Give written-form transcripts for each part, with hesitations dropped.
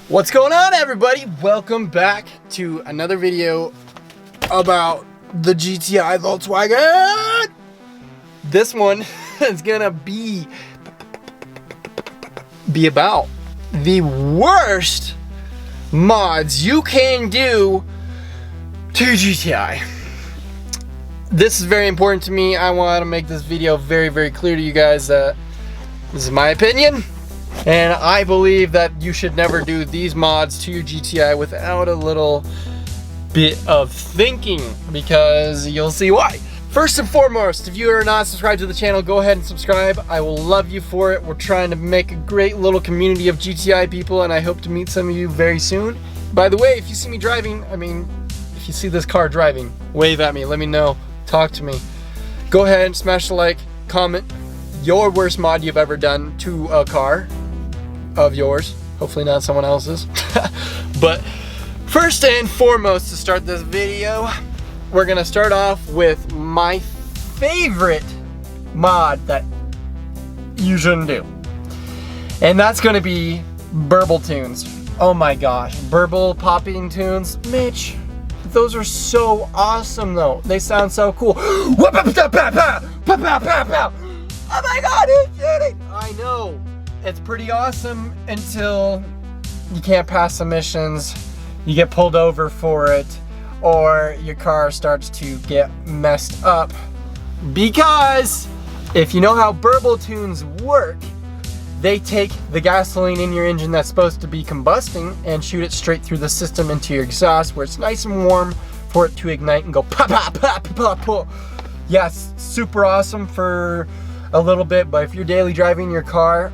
What's going on, everybody? Welcome back to another video about the GTI Volkswagen. This one is gonna be about the worst mods you can do to GTI. This is very important to me. I want to make this video very clear to you guys that this is my opinion, and I believe that you should never do these mods to your GTI without a little bit of thinking, because you'll see why. First and foremost, if you are not subscribed to the channel, go ahead and subscribe. I will love you for it. We're trying to make a great little community of GTI people, and I hope to meet some of you very soon. By the way, if you see me driving, if you see this car driving, wave at me, let me know, talk to me. Go ahead and smash the like, comment your worst mod you've ever done to a car of yours, hopefully not someone else's. But first and foremost, to start this video, we're gonna start off with my favorite mod that you shouldn't do, and that's gonna be burble tunes. Oh my gosh, burble popping tunes, Mitch, those are so awesome though. They sound so cool. Oh my god, it's kidding. I know, it's pretty awesome until you can't pass emissions, you get pulled over for it, or your car starts to get messed up. Because if you know how burble tunes work, they take the gasoline in your engine that's supposed to be combusting and shoot it straight through the system into your exhaust, where it's nice and warm for it to ignite and go pop pop pop pop pop. Yes, super awesome for a little bit, but if you're daily driving your car,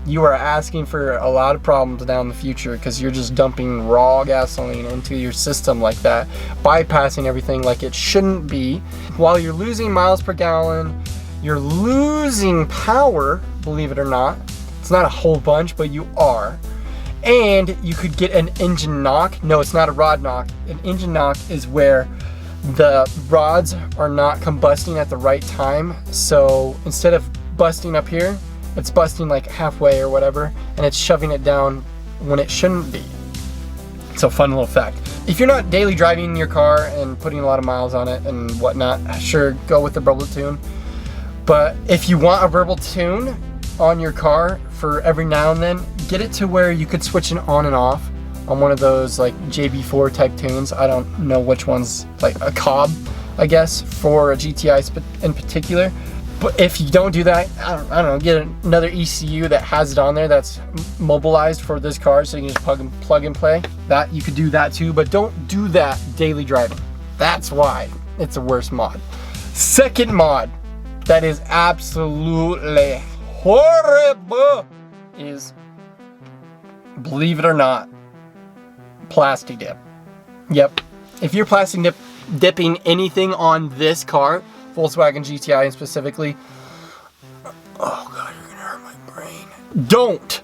you are asking for a lot of problems down the future, because you're just dumping raw gasoline into your system like that, bypassing everything like it shouldn't be. While you're losing miles per gallon, you're losing power, believe it or not. It's not a whole bunch, but you are. And you could get an engine knock. No, it's not a rod knock. An engine knock is where the rods are not combusting at the right time. So instead of busting up here, it's busting like halfway or whatever, and it's shoving it down when it shouldn't be. It's a fun little fact. If you're not daily driving your car and putting a lot of miles on it and whatnot, sure, go with the burble tune. But if you want a burble tune on your car for every now and then, get it to where you could switch it on and off on one of those like JB4 type tunes. I don't know which one's, like a Cobb, I guess, for a GTI in particular. But if you don't do that, I don't know, get another ECU that has it on there that's mobilized for this car, so you can just plug and play. That you could do that too, but don't do that daily driving. That's why it's the worst mod. Second mod that is absolutely horrible is, believe it or not, Plasti Dip. Yep, if you're plastic dipping anything on this car, Volkswagen GTI specifically, oh god, you're gonna hurt my brain. Don't!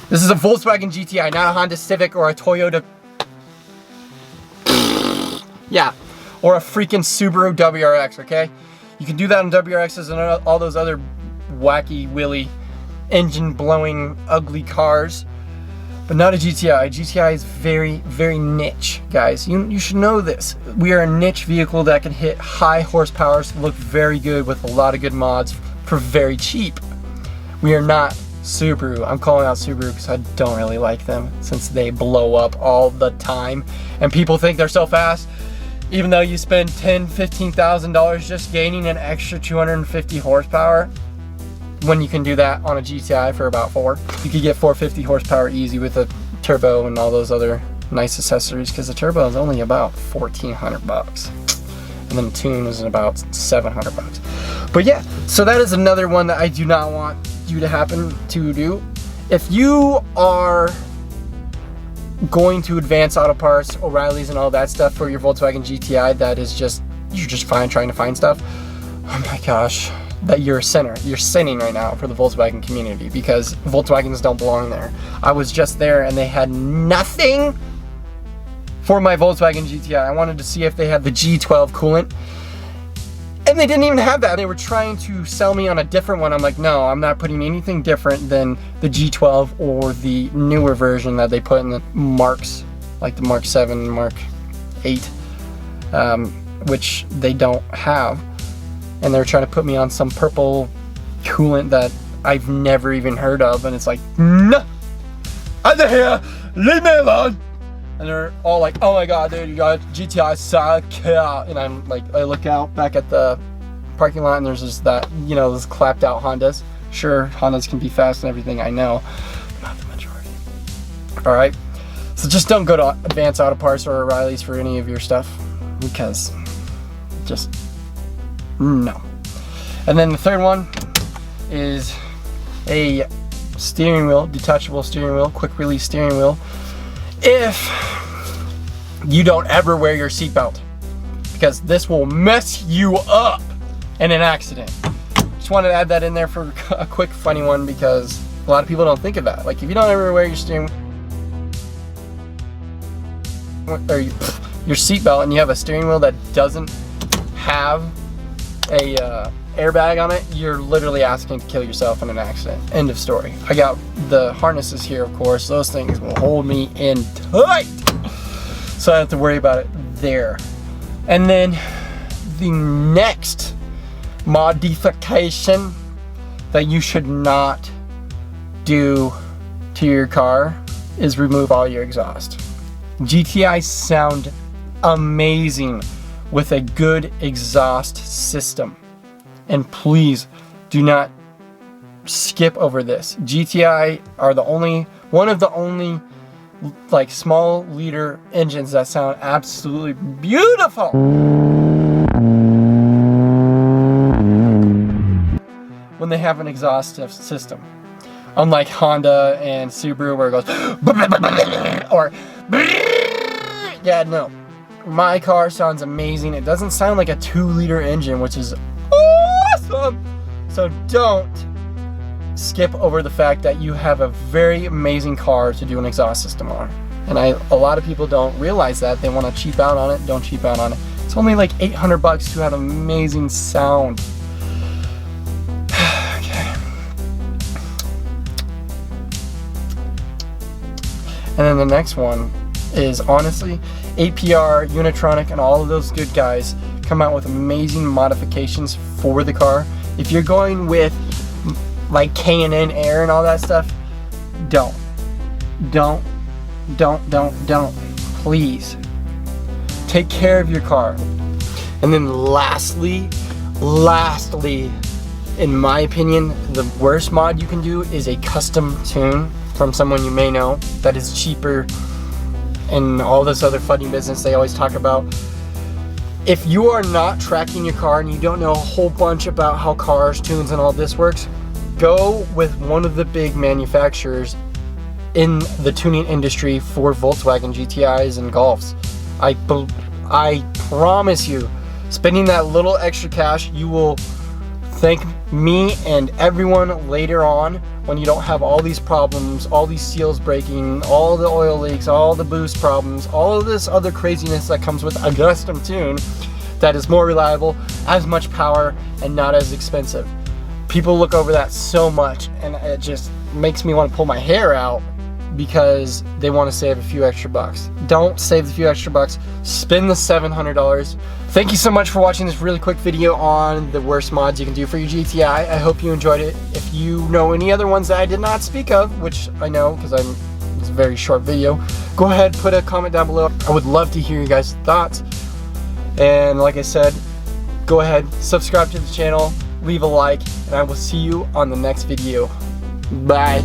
This is a Volkswagen GTI, not a Honda Civic or a Toyota, yeah, or a freaking Subaru WRX, okay? You can do that on WRXs and all those other wacky willy engine blowing ugly cars, but not a GTI. GTI is very niche, guys. You should know this. We are a niche vehicle that can hit high horsepower, look very good with a lot of good mods for very cheap. We are not Subaru. I'm calling out Subaru because I don't really like them, since they blow up all the time and people think they're so fast, even though you spend $10,000-$15,000 just gaining an extra 250 horsepower. When you can do that on a GTI for about 4. You could get 450 horsepower easy with a turbo and all those other nice accessories, because the turbo is only about 1,400 bucks. And then the tune is about 700 bucks. But yeah, so that is another one that I do not want you to do. If you are going to Advanced Auto Parts, O'Reilly's and all that stuff for your Volkswagen GTI, that is just, you're just fine trying to find stuff. Oh my gosh. That you're a sinner. You're sinning right now for the Volkswagen community, because Volkswagens don't belong there. I was just there and they had nothing for my Volkswagen GTI. I wanted to see if they had the G12 coolant, and And they didn't even have that. They were trying to sell me on a different one. I'm like, no, I'm not putting anything different than the G12 or the newer version that they put in the Marks, like the Mark 7, Mark 8, which they don't have. And they're trying to put me on some purple coolant that I've never even heard of. And it's like, no, out of here, leave me alone. And they're all like, oh my God, dude, you got GTI suck. And I'm like, I look out back at the parking lot and there's just that, you know, those clapped out Hondas. Sure, Hondas can be fast and everything, I know, but not the majority. All right, so just don't go to Advance Auto Parts or O'Reilly's for any of your stuff, because just no. And then the third one is a steering wheel, detachable steering wheel, quick release steering wheel. If you don't ever wear your seatbelt, because this will mess you up in an accident. Just wanted to add that in there for a quick funny one, because a lot of people don't think of that. Like, if you don't ever wear your steering or your seatbelt and you have a steering wheel that doesn't have a airbag on it, you're literally asking to kill yourself in an accident. End of story. I got the harnesses here, of course. Those things will hold me in tight, so I don't have to worry about it there. And then the next modification that you should not do to your car is remove all your exhaust. GTI sound amazing with a good exhaust system. And please do not skip over this. GTI are one of the only like small liter engines that sound absolutely beautiful when they have an exhaust system. Unlike Honda and Subaru where it goes or yeah, no. My car sounds amazing. It doesn't sound like a 2-liter engine, which is awesome. So don't skip over the fact that you have a very amazing car to do an exhaust system on. And a lot of people don't realize that. They want to cheap out on it. Don't cheap out on it. It's only like $800 to have amazing sound. Okay. And then the next one is, honestly, APR, Unitronic, and all of those good guys come out with amazing modifications for the car. If you're going with like K&N Air and all that stuff, don't. Please. Take care of your car. And then lastly, in my opinion, the worst mod you can do is a custom tune from someone you may know that is cheaper and all this other funny business they always talk about. If you are not tracking your car and you don't know a whole bunch about how cars, tunes, and all this works, go with one of the big manufacturers in the tuning industry for Volkswagen GTIs and Golfs. I promise you, spending that little extra cash, you will thank me and everyone later on when you don't have all these problems, all these seals breaking, all the oil leaks, all the boost problems, all of this other craziness that comes with a custom tune that is more reliable, has much power, and not as expensive. People look over that so much, and it just makes me want to pull my hair out because they want to save a few extra bucks. Don't save the few extra bucks. Spend the $700. Thank you so much for watching this really quick video on the worst mods you can do for your GTI. I hope you enjoyed it. If you know any other ones that I did not speak of, which I know because it's a very short video, go ahead, put a comment down below. I would love to hear you guys' thoughts. And like I said, go ahead, subscribe to the channel, leave a like, and I will see you on the next video. Bye.